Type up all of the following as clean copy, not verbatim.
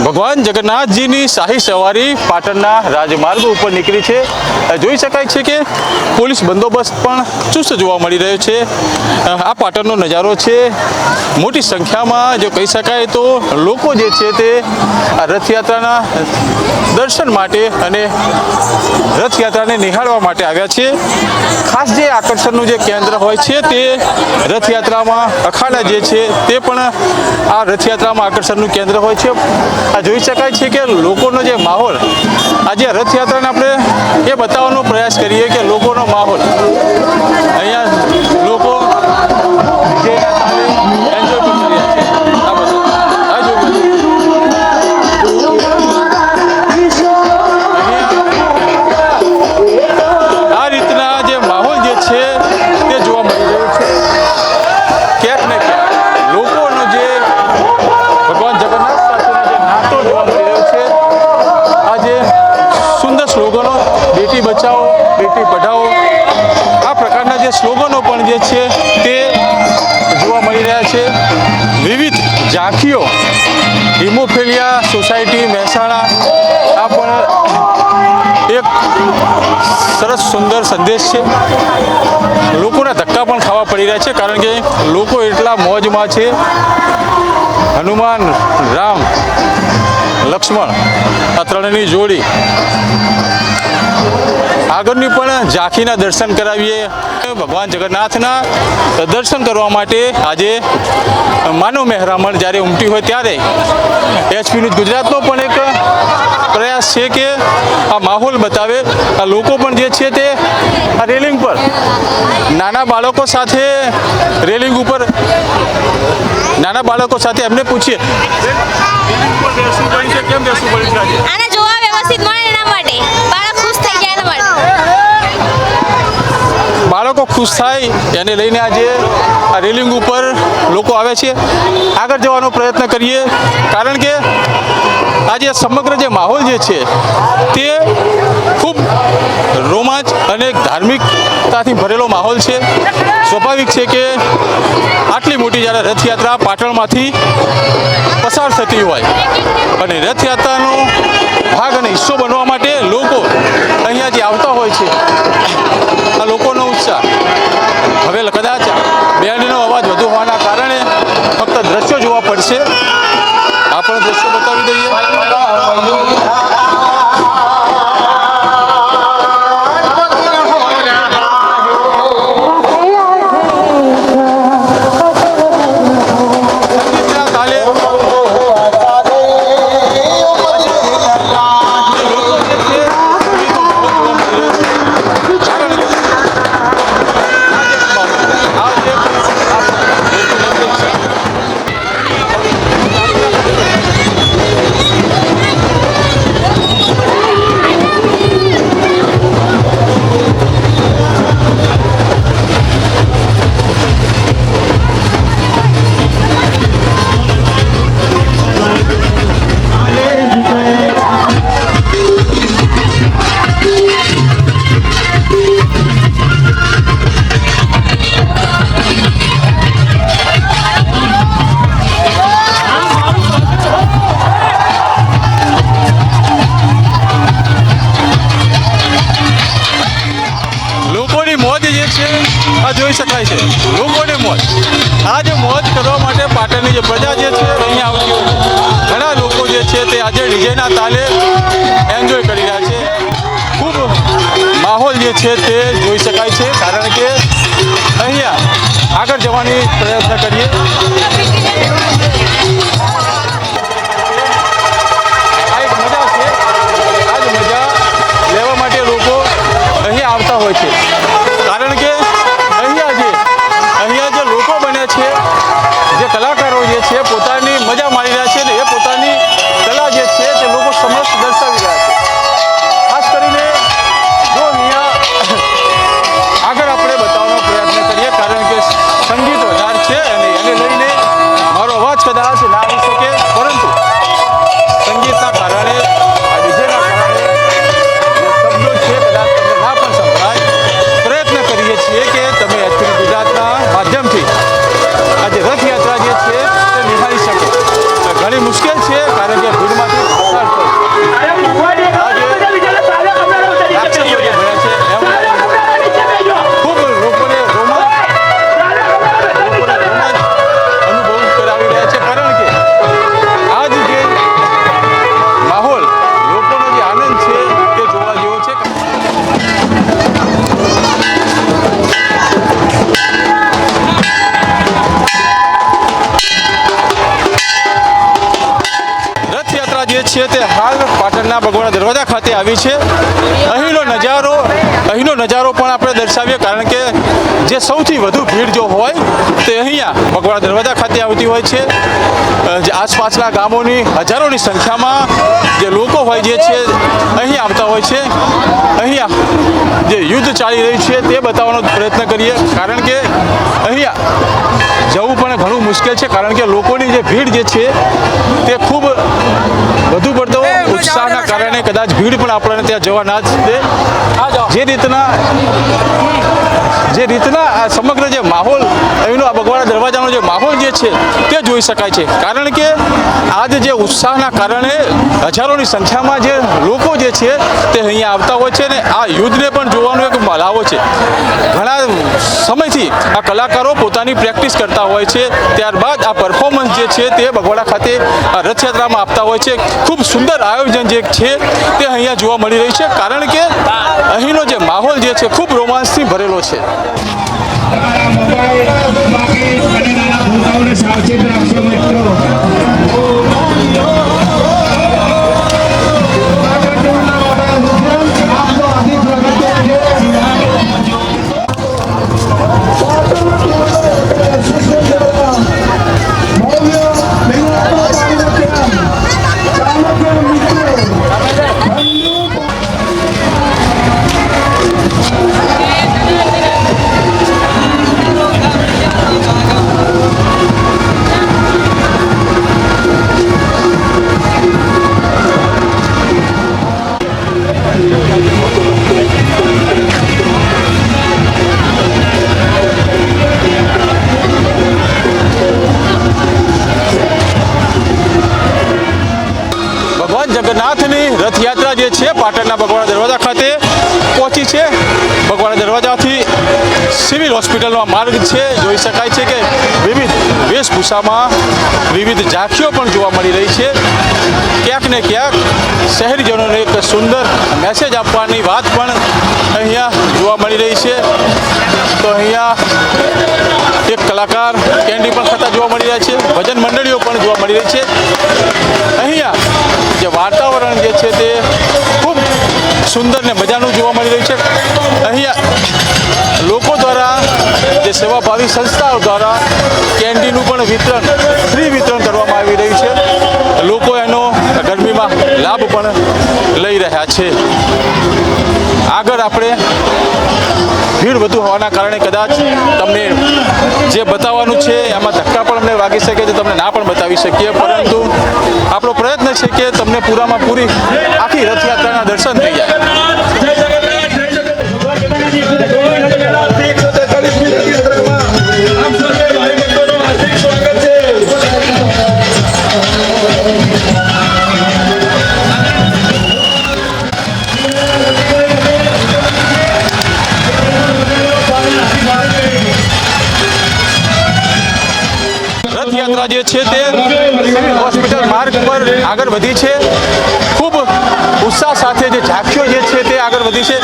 ભગવાન જગન્નાથજીની શાહી સવારી પાટણના રાજમાર્ગ ઉપર નીકળી છે। જોઈ શકાય છે કે પોલીસ બંદોબસ્ત પણ ચુસ્ત જોવા મળી રહ્યો છે। આ પાટણનો નજારો છે। મોટી સંખ્યામાં જો કહી શકાય તો લોકો જે છે તે આ રથયાત્રાના દર્શન માટે અને રથયાત્રાને નિહાળવા માટે આવ્યા છે। ખાસ જે આકર્ષણનું જે કેન્દ્ર હોય છે તે રથયાત્રામાં અખાડા જે છે તે પણ આ રથયાત્રામાં આકર્ષણનું કેન્દ્ર હોય છે। આ જોઈ શકાય છે કે લોકોનો જે માહોલ આજે રથયાત્રાને આપણે એ બતાવવાનો પ્રયાસ કરીએ કે લોકોનો માહોલ અહીંયા લોકો એન્જોય પણ કરી રહ્યા છે। આ બધું આ આ રીતના જે માહોલ જે છે તે જોવા મળી રહ્યો છે। ક્યાંક ને ક્યાંક લોકોનો જે ભગવાન જગન્નાથ સાથેનો જે નાતો જોવા મળી રહ્યો છે। આ જે સુંદર સ્લોગનો બેટી બચાવો બેટી પઢાઓ આ પ્રકારના જે સ્લોગનો પણ જે છે તે જોવા મળી રહ્યા છે। વિવિધ ઝાંખીઓ હિમોફિલિયા સોસાયટી મહેસાણા આ પણ એક સરસ સુંદર સંદેશ છે। લોકોના ધક્કા પણ ખાવા પડી રહ્યા છે કારણ કે લોકો એટલા મોજમાં છે। હનુમાન રામ લક્ષ્મણ આ ત્રણની જોડી આગળની પણ ઝાંખીના દર્શન કરાવીએ। ભગવાન જગન્નાથના દર્શન કરવા માટે આજે માનવ મહેરામણ જ્યારે ઉમટી હોય ત્યારે એચપી ન્યૂઝ ગુજરાતનો પણ એક પ્રયાસ છે કે આ માહોલ બતાવે। આ લોકો પણ જે છે તે આ રેલિંગ પર નાના બાળકો સાથે રેલિંગ ઉપર નાના બાળકો સાથે એમને પૂછીએ કેમ બેસવું પડ્યું છે આજે? આને જોવા વ્યવસ્થિત મળે એના માટે બાળક ખુશ થઈ જાય એના માટે બાળકો ખુશ થાય એને લઈને આજે આ રેલિંગ ઉપર લોકો આવે છે। આગળ જવાનો પ્રયત્ન કરીએ કારણ કે આજે સમગ્ર જે માહોલ જે છે તે ખૂબ રોમાંચ અને ધાર્મિકતાથી ભરેલો માહોલ છે। સ્વાભાવિક છે કે આટલી મોટી જ્યારે રથયાત્રા પાટણમાંથી પસાર થતી હોય અને રથયાત્રાનો ભાગ અને હિસ્સો બનવા માટે લોકો અહીંયા જે આવતા હોય છે આ લોકોનો ઉત્સાહ હવે કદાચ બેન્ડનો અવાજ વધુ હોવાના કારણે ફક્ત દ્રશ્યો જોવા પડશે। આ પણ દ્રશ્યો બતાવી દઈએ। આ જોઈ શકાય છે લોકોની મોજ। આ જે મોજ કરવા માટે પાટણની જે પ્રજા જે છે અહીંયા આવતી હોય છે। ઘણા લોકો જે છે તે આજે ડીજેના તાલે એન્જોય કરી રહ્યા છે। ખૂબ માહોલ જે છે તે જોઈ શકાય છે કારણ કે અહીંયા આગળ જવાની પ્રયત્ન કરીએ। આ એક મજા છે। આ જ મજા લેવા માટે લોકો અહીંયા આવતા હોય છે કારણ કે અહીંયા જે લોકો બને છે જે કલાકારો જે છે પોતાની મજા માણી રહ્યા છે ને એ પોતાની કલા જે છે તે લોકો સમક્ષ દર્શાવી રહ્યા છે। ખાસ કરીને જો અહીંયા આગળ આપણે બતાવવાનો પ્રયત્ન કરીએ કારણ કે સંગીત વધારે છે અને એને લઈને મારો રથયાત્રા જે છે તે હાલ પાટણના બગવાડા દરવાજા ખાતે આવી છે. અહીંનો નજારો પણ આપણે દર્શાવીએ, કારણ કે જે સૌથી વધુ ભીડ જો હોય તે અહીંયા બગવાડા દરવાજા ખાતે આવતી હોય છે. જે આસપાસના ગામોની હજારોની સંખ્યામાં જે લોકો હોય જે છે અહીં આવતા હોય છે. અહીંયા જે યુદ્ધ ચાલી રહ્યું છે તે બતાવવાનો પ્રયત્ન કરીએ, કારણ કે અહીંયા જવું પણ ઘણું મુશ્કેલ છે, કારણ કે લોકોની જે ભીડ જે છે તે ખૂબ વધુ પડતો ઉત્સાહના કારણે કદાચ ભીડ પણ આપણને ત્યાં જવા ના જ દે. જે રીતના આ સમગ્ર જે માહોલ અહીંનો આ બગવાડા દરવાજાનો જે માહોલ જે છે તે જોઈ શકાય છે, કારણ કે આજ જે ઉત્સાહના કારણે હજારોની સંખ્યામાં જે લોકો જે છે તે અહીંયા આવતા હોય છે ને આ યુદ્ધને પણ જોવાનો એક મલાવો છે. ઘણા સમયથી આ કલાકારો પોતાની પ્રેક્ટિસ કરતા હોય છે, ત્યારબાદ આ પરફોર્મન્સ જે છે તે બગવાડા ખાતે રથયાત્રામાં આપતા હોય છે. ખૂબ સુંદર આયોજન જે છે તે અહીંયા જોવા મળી રહ્યું છે, કારણ કે અહીંનો જે માહોલ જે છે ખૂબ રોમાંચથી ભરેલો છે. સાવચેત રાખશો મિત્રો. જગન્નાથની રથયાત્રા જે છે પાટણના બગવાડા દરવાજા ખાતે પહોંચી છે. બગવાડા દરવાજાથી સિવિલ હોસ્પિટલનો માર્ગ છે. જોઈ શકાય છે કે વિવિધ વેશભૂષામાં વિવિધ ઝાંખીઓ પણ જોવા મળી રહી છે. ક્યાંક ને ક્યાંક શહેરીજનોને એક સુંદર મેસેજ આપવાની વાત પણ અહીંયા જોવા મળી રહી છે. તો અહીંયા એક કલાકાર કેન્ડી પણ થતા જોવા મળી રહ્યા છે, ભજન મંડળીઓ પણ જોવા મળી રહી છે. અહીંયા જે વાતાવરણ જે છે તે ખૂબ સુંદર ને મજાનું જોવા મળી રહ્યું છે. અહીંયા લોકો દ્વારા જે સેવાભાવી સંસ્થાઓ દ્વારા કેન્ડીનું પણ ફ્રી વિતરણ કરવામાં આવી રહ્યું છે. લોકો એનો ગરમીમાં લાભ પણ લઈ રહ્યા છે. આગળ આપણે ભીડ વધુ હોવાના કારણે કદાચ તમને જે બતાવવાનું છે એમાં ધક્કા પણ અમને વાગી શકે છે, તમને ના પણ બતાવી શકીએ, પરંતુ આપણો પ્રયત્ન છે કે તમને પૂરામાં પૂરી આખી રથયાત્રાના દર્શન થઈ જાય. રથયાત્રા જે છે તે હોસ્પિટલ માર્ગ પર આગળ વધી છે. ખૂબ ઉત્સાહ સાથે જે ઝાંખીઓ જે છે તે આગળ વધી છે.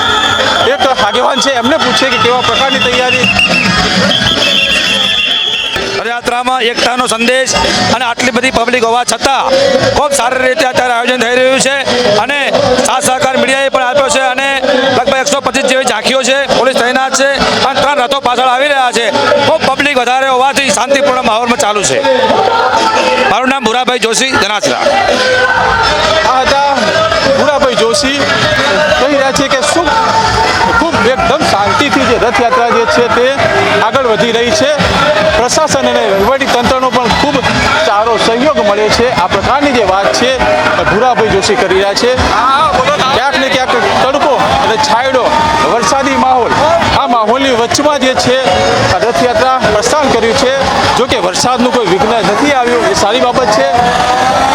એક આગેવાન છે, એમને પૂછે કે કેવા પ્રકારની તૈયારી. રથયાત્રામાં એકતાનો સંદેશ અને આટલી બધી પબ્લિક હોવા છતાં ખૂબ સારી રીતે અત્યારે આયોજન થઈ રહ્યું છે અને સાથ સહકાર મીડિયાએ પણ આપ્યો છે અને લગભગ 125 જેવી ઝાંખીઓ છે, પોલીસ તૈનાત છે અને 3 રથો પાછળ આવી રહ્યા છે. ખૂબ પબ્લિક વધારે હોવાથી શાંતિપૂર્ણ માહોલમાં ચાલુ છે. મારું નામ ભુરાભાઈ જોશી, ધનાસરા. આ હતા ભુરાભાઈ જોશી, કહી રહ્યા છે કે ખૂબ એકદમ શાંતિથી જે રથયાત્રા જે છે તે આગળ વધી રહી છે. પ્રશાસન અને વહીવટી તંત્રનો પણ ખૂબ સારો સહયોગ મળે છે. આ પ્રકારની જે વાત છે ભુરાભાઈ જોશી કરી રહ્યા છે. ક્યાંક ને ક્યાંક તડકો અને છાંયડો વરસાદી માહોલ, આ માહોલની વચમાં જે છે આ રથયાત્રા પ્રસ્થાન કર્યું છે. જો કે વરસાદનું કોઈ વિઘ્ન નથી આવ્યું, એ સારી બાબત છે,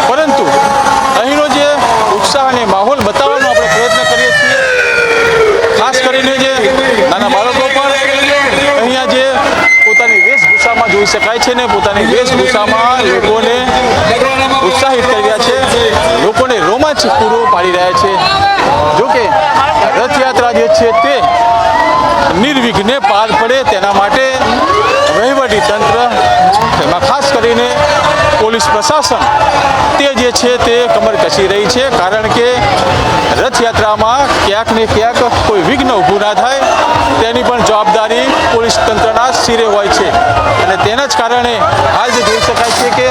પરંતુ અહીંનો જે ઉત્સાહ અને માહોલ બતાવવાનો આપણે પ્રયત્ન કરીએ છીએ. ખાસ કરીને જે નાના બાળકો પણ અહીંયા જે પોતાની વેશભૂષામાં જોઈ શકાય છે ને પોતાની વેશભૂષામાં લોકોને ઉત્સાહિત કરી રહ્યા છે, લોકોને રોમાંચ પૂરો પાડી રહ્યા છે. જોકે રથયાત્રા જે છે તે નિર્વિઘ્ને પાર પડે તેના માટે વહીવટી તંત્ર, એમાં ખાસ કરીને પોલીસ પ્રશાસન તે જે જે છે તે કમર કસી રહી છે, કારણ કે રથયાત્રામાં ક્યાંક ને ક્યાંક કોઈ વિઘ્ન ઊભું ના થાય તેની પણ જવાબદારી પોલીસ તંત્રના શિરે હોય છે. અને તેના જ કારણે હાલ જે જોઈ શકાય છે કે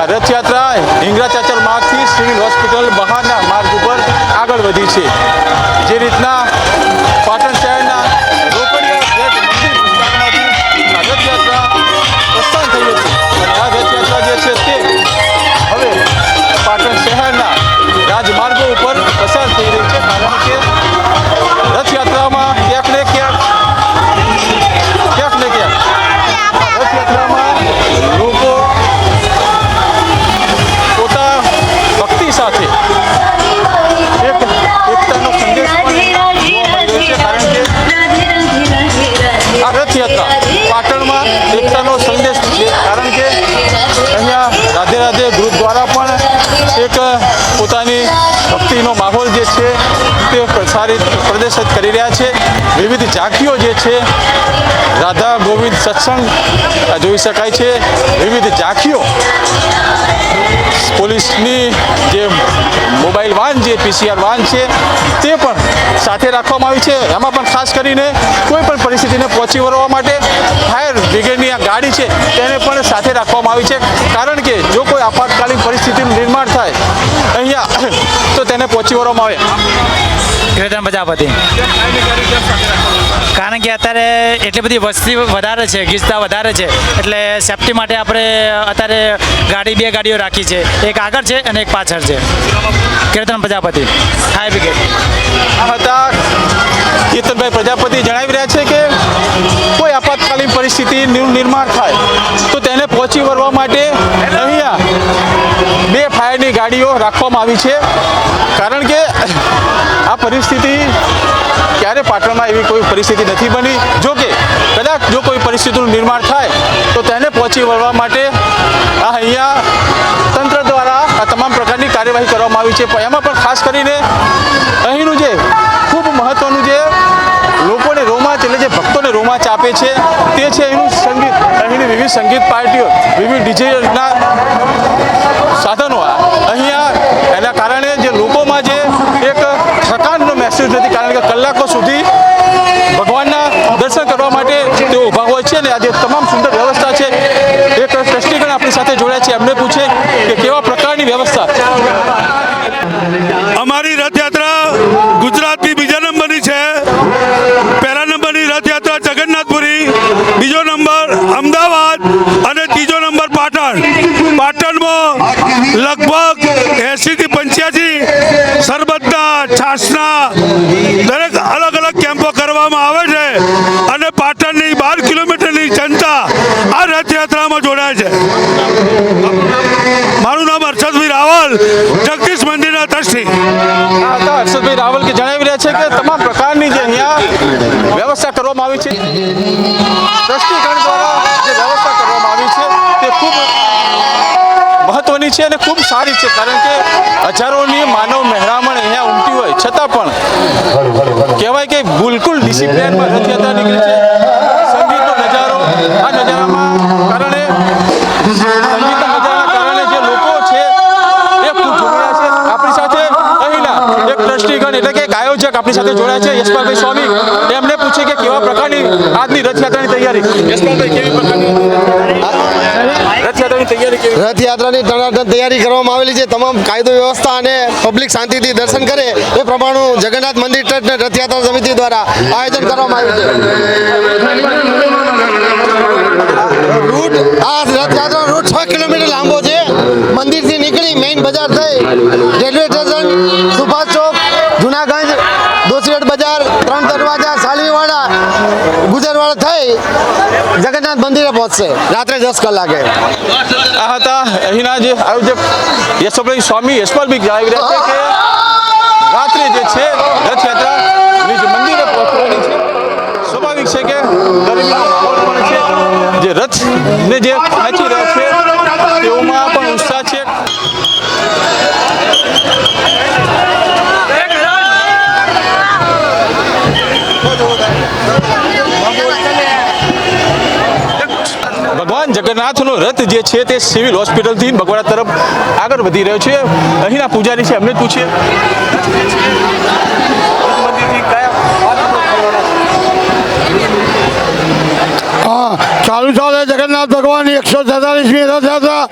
આ રથયાત્રા હિંગરાચાચર માર્ગથી સિવિલ હોસ્પિટલ બહારના માર્ગ ઉપર આગળ વધી છે. જે રીતના પાટણ શહેરના રોકડિયા ગેટ મંદિર વિસ્તારમાંથી આ રથયાત્રા પ્રસ્થાન થઈ હતી અને આ રથયાત્રા જે છે તે હવે પાટણ શહેરના રાજમાર્ગો ઉપર પસાર થઈ રહી છે, કારણ કે રથયાત્રામાં ક્યાંક ને ક્યાંક રથયાત્રામાં લોકો પોતા ભક્તિ સાથે એક એકતાનો સંદેશ પણ જોવા મળી રહ્યો છે, કારણ કે આ રથયાત્રા પાટણમાં એકતાનો સંદેશ છે, કારણ કે અહીંયા રાધે રાધે ગુરુદ્વારા પણ એક પોતાની ભક્તિનો માહોલ જે છે તે પ્રદર્શિત કરી રહ્યા છે. વિવિધ ઝાંખીઓ જે છે રાધા ગોવિંદ સત્સંગ જોઈ શકાય છે. વિવિધ ઝાંખીઓ પોલીસની જે મોબાઈલ વાન જે PCR વાન છે તે પણ સાથે રાખવામાં આવી છે. એમાં પણ ખાસ કરીને કોઈ પણ પરિસ્થિતિને પહોંચી વળવા માટે ફાયર બ્રિગેડની આ ગાડી છે તેને પણ સાથે રાખવામાં આવી છે, કારણ કે જો કોઈ આપાતકાલીન પરિસ્થિતિનું નિર્માણ થાય અહીંયા તો તેને પહોંચી વળવામાં આવે. નિવેદન પ્રજાપતિ. કારણ કે અત્યારે એટલી બધી વસ્તી વધારે છે, ગીચતા વધારે છે, એટલે સેફટી માટે આપણે અત્યારે બે ગાડીઓ રાખી છે, એક આગળ છે અને એક પાછળ છે. કીર્તન પ્રજાપતિ, ફાયર બ્રિગેડ. આ હતા કીર્તનભાઈ પ્રજાપતિ જણાવી રહ્યા છે કે કોઈ આપાતકાલીન પરિસ્થિતિનું નિર્માણ થાય તો તેને પહોંચી વળવા માટે અહીંયા 2 ફાયરની ગાડીઓ રાખવામાં આવી છે, કારણ કે આ પરિસ્થિતિ ક્યારે પાટણમાં એવી કોઈ પરિસ્થિતિ નથી બની. જો કે કદાચ જો કોઈ પરિસ્થિતિનું નિર્માણ થાય તો તેને પહોંચી વળવા માટે આ અહીંયા તંત્ર દ્વારા આ તમામ પ્રકારની કાર્યવાહી કરવામાં આવી છે. પણ એમાં પણ ખાસ કરીને અહીંનું જે ખૂબ મહત્ત્વનું જે લોકોને રોમાંચ એટલે જે ભક્તોને રોમાંચ આપે છે તે છે અહીંનું સંગીત. અહીંની વિવિધ સંગીત પાર્ટીઓ, વિવિધ ડીજેના સાધનો અહીંયા એના કારણે જે લોકોમાં જે એક થકાનનો મહેસૂસ નથી, કારણ કે કલાકો સુધી ભગવાનના દર્શન કરવા માટે તેઓ ઊભા હોય છે. અને આજે તમામ સુંદર વ્યવસ્થા છે. એક ટ્રસ્ટીગણ આપણી સાથે જોડાયા છે, એમને પૂછે કે કેવા પ્રકારની વ્યવસ્થા. અમારી રથયાત્રા ગુજરાતની બીજા નંબરની છે. પહેલા નંબરની રથયાત્રા જગન્નાથપુરી, બીજો નંબર અમદાવાદ અને ત્રીજો નંબર પાટણ. પાટણમાં લગભગ 80 થી 85 સરબતના, છાશના દરેક અલગ અલગ કેમ્પો કરવામાં આવે છે અને પાટણની 12 કિલોમીટરની જનતા આ રથયાત્રામાં જોડાય છે. મારું નામ હર્ષદભાઈ રાવલ, જગદીશ મંદિરના ટ્રસ્ટી. હર્ષદભાઈ રાવલ કે જણાવી રહ્યા છે કે તમામ પ્રકારની જે અહીંયા વ્યવસ્થા કરવામાં આવી છે, ટ્રસ્ટીગણ દ્વારા જે વ્યવસ્થા કરવામાં આવી છે તે ખૂબ મહત્વની છે અને ખૂબ સારી છે, કારણ કે હજારોની માનવ મહેરામણ અહીંયા ઉમટી હોય છતાં પણ કહેવાય કે બિલકુલ ડિસિપ્લિનમાં રથયાત્રા નીકળી છે. સંગીતનો નજારો, આ નજારામાં કારણે સંગીતના નજારાના કારણે જે લોકો છે એ ખૂબ જોડાયા છે. આપણી સાથે અહીંના એક ટ્રસ્ટીગણ એટલે કે એક આયોજક આપણી સાથે જોડાયા છે, યશપાલભાઈ સ્વામી. એમને પૂછે કે કેવા પ્રકારની આજની રથયાત્રાની તૈયારી. યશપાલભાઈ, કેવી પ્રકારની રથયાત્રાની તૈયારી કેવી? રથયાત્રાની ટનાટન તૈયારી કરવામાં આવેલી છે. તમામ કાયદો વ્યવસ્થા અને પબ્લિક શાંતિથી દર્શન કરે એ પ્રમાણે જગન્નાથ મંદિર ટ્રસ્ટ અને રથયાત્રા સમિતિ દ્વારા આયોજન કરવામાં આવ્યું છે. રૂટ આ રથયાત્રા રૂટ 6 કિલોમીટર લાંબો છે. મંદિરથી નીકળી મેઇન બજાર થઈ રેલવે સ્ટેશન, સુભાષ ચોક, જુનાગંજ, દોશીરડ બજાર, 3 દરવાજા, સાલવીવાડા, ગુજરવાડા થઈ જગન્નાથ મંદિરે પહોંચશે રાત્રે 10 કલાકે. આ હતા અહીંના જે આયોજક યશપાલભાઈ સ્વામી. યશપાલભાઈ જણાવી રહ્યા છે કે રાત્રે જે છે રથયાત્રા નિજ મંદિરે પહોંચવાની છે. સ્વાભાવિક છે કે ગરમીનો માહોલ પણ છે, જે રથને જે ખેંચી રહ્યો છે તેઓમાં પણ ઉત્સાહ છે. ભગવાન જગન્નાથનો રથ જે છે તે સિવિલ હોસ્પિટલથી બગવાડા તરફ આગળ વધી રહ્યો છે. અહીંના પૂજારી છે, એમને જ પૂછીએ. હા, ચાલુ સાલે જગન્નાથ ભગવાનની 143મી રથયાત્રા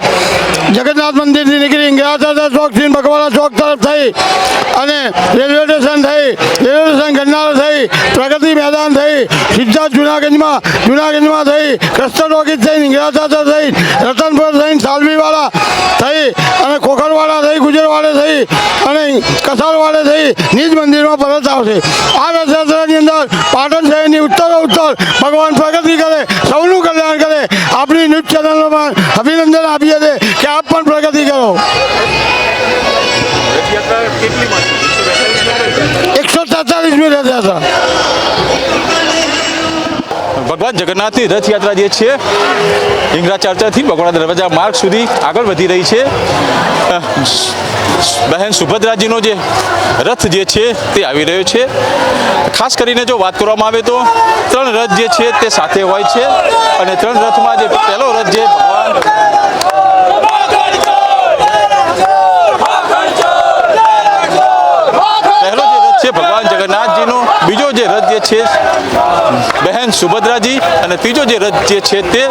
જગન્નાથ મંદિરથી નીકળી હિંગળાજા ચોકથી બગવાડા ચોક તરફ થઈ અને રેલવે સ્ટેશન ગન્નાળા થઈ પ્રગતિ મેદાન થઈ સીધા જુનાગંજમાં થઈ કૃષ્ણ ટોકીજ થઈ હિંગળાજા થઈ રતનપુર થઈ સાલવીવાળા થઈ અને ખોખરવાડા થઈ ગુજરવાડે થઈ અને કસારવાડે થઈ નિજ મંદિરમાં પરત આવશે. આ રથયાત્રાની અંદર પાટણ શહેરની ઉત્તર ભગવાન પ્રગતિ કરે, સૌનું કલ્યાણ કરે. આપણી ન્યૂઝ ચેનલોમાં અભિનંદન આપીએ છીએ કે આપ પણ પ્રગતિ કરો. 143મી રથયાત્રા. ભગવાન જગન્નાથની રથયાત્રા જે છે હિંગળાચારથી બગવાડા દરવાજા માર્ગ સુધી આગળ વધી રહી છે. બહેન સુભદ્રાજીનો જે રથ જે છે તે આવી રહ્યો છે. ખાસ કરીને જો વાત કરવામાં આવે તો 3 રથ જે છે તે સાથે હોય છે અને 3 રથમાં જે પહેલો રથ જે ભગવાન ભગવાન જગન્નાથજીનો, બીજો જે રથ જે છે બહેન સુભદ્રાજી અને ત્રીજો જે રથ જે છે તે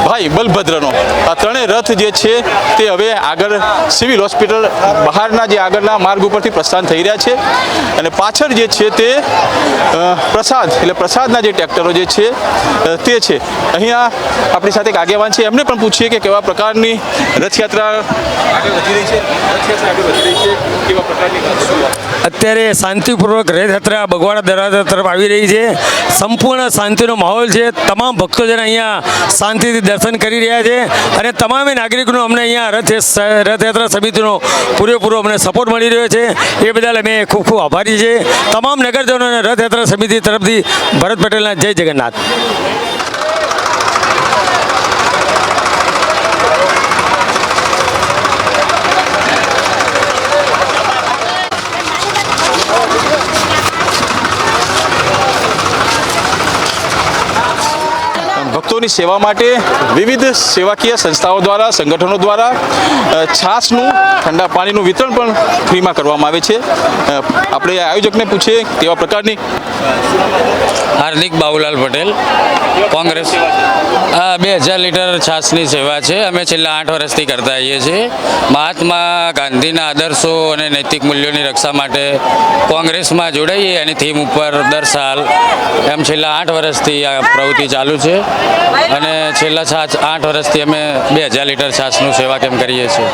ભાઈ બલભદ્રનો. આ ત્રણેય રથ જે છે તે હવે આગળ સિવિલ હોસ્પિટલ બહારના જે આગળના માર્ગ ઉપરથી પ્રસ્થાન થઈ રહ્યા છે અને પાછળ જે છે તે પ્રસાદના જે ટ્રેક્ટરો જે છે તે છે. અહીંયા આપણી સાથે એક આગેવાન છે, એમને પણ પૂછીએ કે કેવા પ્રકારની રથયાત્રા આગળ વધી રહી છે. કેવા પ્રકારની અત્યારે શાંતિપૂર્વક રથયાત્રા બગવાડા દરવાજા તરફ આવી રહી છે. સંપૂર્ણ શાંતિનો માહોલ છે. તમામ ભક્તોજન અહીંયા શાંતિથી દર્શન કરી રહ્યા છે અને તમામે નાગરિકોનો અમને અહીંયા રથયાત્રા સમિતિનો પૂરેપૂરો અમને સપોર્ટ મળી રહ્યો છે. એ બદલ અમે ખૂબ ખૂબ આભારી છે. તમામ નગરજનોને રથયાત્રા સમિતિ તરફથી ભરત પટેલના જય જગન્નાથ. ભક્તોની સેવા માટે વિવિધ સેવાકીય સંસ્થાઓ દ્વારા, સંગઠનો દ્વારા છાશનું, ઠંડા પાણીનું વિતરણ પણ ફ્રીમાં કરવામાં આવે છે. આપણે આયોજકને પૂછીએ કેવા પ્રકારની. હાર્દિક બાબુલાલ પટેલ, કોંગ્રેસ. 2000 લીટર છાશની સેવા છે. અમે છેલ્લા 8 વર્ષથી કરતા આવીએ છીએ. મહાત્મા ગાંધીના આદર્શો અને નૈતિક મૂલ્યોની રક્ષા માટે કોંગ્રેસમાં જોડાઈએ એની થીમ ઉપર દર સાલ એમ છેલ્લા 8 વર્ષથી આ પ્રવૃત્તિ ચાલુ છે અને છેલ્લા 8 વર્ષથી અમે 2000 લીટર છાશનું સેવા કેમ્પ કરીએ છીએ.